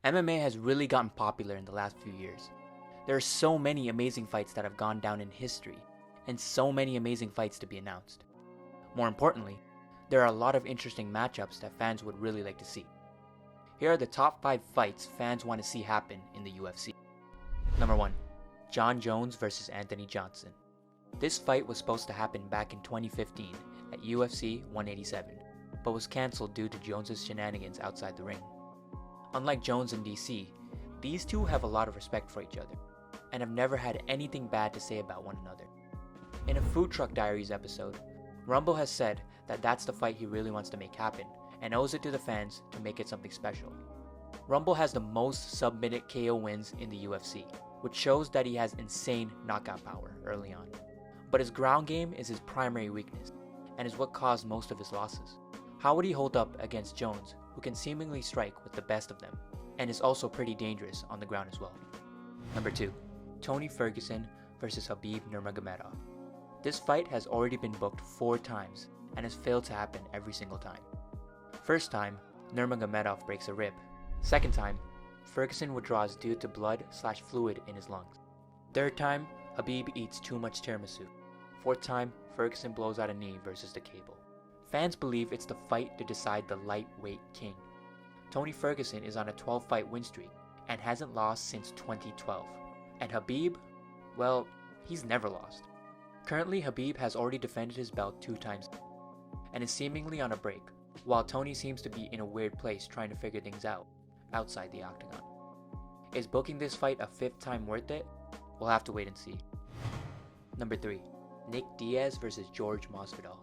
MMA has really gotten popular in the last few years. There are so many amazing fights that have gone down in history, and so many amazing fights to be announced. More importantly, there are a lot of interesting matchups that fans would really like to see. Here are the top 5 fights fans want to see happen in the UFC. Number 1. Jon Jones vs Anthony Johnson. This fight was supposed to happen back in 2015 at UFC 187, but was cancelled due to Jones' shenanigans outside the ring. Unlike Jones and DC, these two have a lot of respect for each other, and have never had anything bad to say about one another. In a Food Truck Diaries episode, Rumble has said that that's the fight he really wants to make happen, and owes it to the fans to make it something special. Rumble has the most submitted KO wins in the UFC, which shows that he has insane knockout power early on. But his ground game is his primary weakness, and is what caused most of his losses. How would he hold up against Jones, who can seemingly strike with the best of them, and is also pretty dangerous on the ground as well? Number 2. Tony Ferguson vs Khabib Nurmagomedov. This fight has already been booked 4 times, and has failed to happen every single time. First time, Nurmagomedov breaks a rib. Second time, Ferguson withdraws due to blood/fluid in his lungs. Third time, Khabib eats too much tiramisu. Fourth time, Ferguson blows out a knee versus the cable. Fans believe it's the fight to decide the lightweight king. Tony Ferguson is on a 12-fight win streak and hasn't lost since 2012. And Khabib, well, he's never lost. Currently, Khabib has already defended his belt 2 times and is seemingly on a break, while Tony seems to be in a weird place trying to figure things out outside the octagon. Is booking this fight a 5th time worth it? We'll have to wait and see. Number 3. Nick Diaz vs George Masvidal.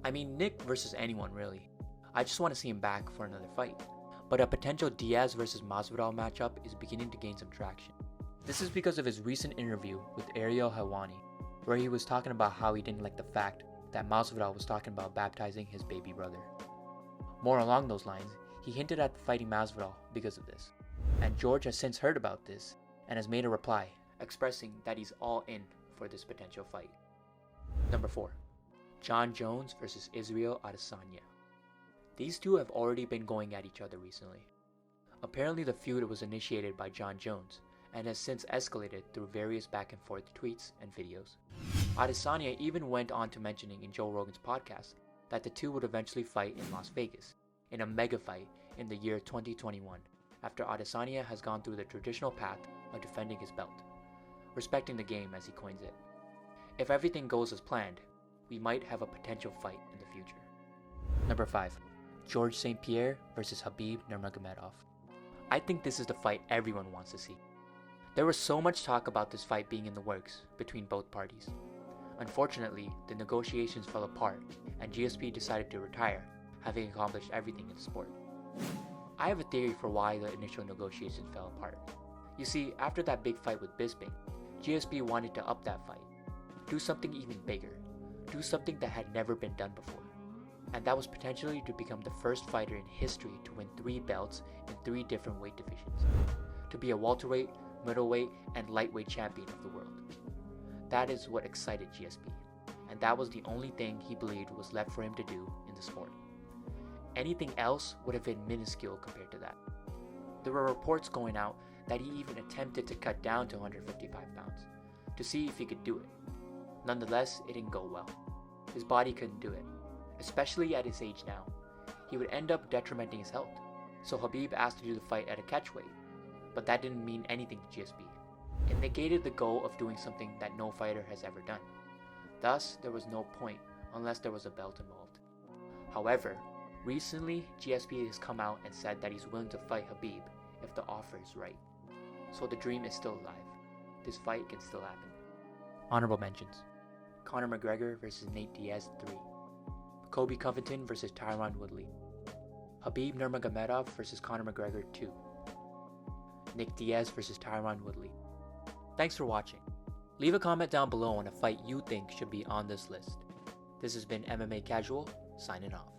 I mean, Nick versus anyone really. I just want to see him back for another fight. But a potential Diaz vs Masvidal matchup is beginning to gain some traction. This is because of his recent interview with Ariel Helwani, where he was talking about how he didn't like the fact that Masvidal was talking about baptizing his baby brother. More along those lines, he hinted at fighting Masvidal because of this. And George has since heard about this and has made a reply expressing that he's all in for this potential fight. Number 4. Jon Jones vs Israel Adesanya. These two have already been going at each other recently. Apparently the feud was initiated by Jon Jones and has since escalated through various back and forth tweets and videos. Adesanya even went on to mentioning in Joe Rogan's podcast that the two would eventually fight in Las Vegas in a mega fight in the year 2021 after Adesanya has gone through the traditional path of defending his belt, respecting the game as he coins it. If everything goes as planned, we might have a potential fight in the future. Number 5. George St. Pierre vs Khabib Nurmagomedov. I think this is the fight everyone wants to see. There was so much talk about this fight being in the works between both parties. Unfortunately, the negotiations fell apart and GSP decided to retire, having accomplished everything in the sport. I have a theory for why the initial negotiations fell apart. You see, after that big fight with Bisping, GSP wanted to up that fight, do something even bigger, do something that had never been done before, and that was potentially to become the first fighter in history to win 3 belts in 3 different weight divisions, to be a welterweight, middleweight, and lightweight champion of the world. That is what excited GSP, and that was the only thing he believed was left for him to do in the sport. Anything else would have been minuscule compared to that. There were reports going out that he even attempted to cut down to 155 pounds to see if he could do it. Nonetheless, it didn't go well. His body couldn't do it, especially at his age now. He would end up detrimenting his health, so Khabib asked to do the fight at a catchweight, but that didn't mean anything to GSP. It negated the goal of doing something that no fighter has ever done. Thus, there was no point unless there was a belt involved. However, recently GSP has come out and said that he's willing to fight Khabib if the offer is right. So the dream is still alive. This fight can still happen. Honorable mentions: Conor McGregor vs Nate Diaz 3, Colby Covington vs Tyron Woodley, Khabib Nurmagomedov vs Conor McGregor 2, Nick Diaz vs Tyron Woodley. Thanks for watching. Leave a comment down below on a fight you think should be on this list. This has been MMA Casual, signing off.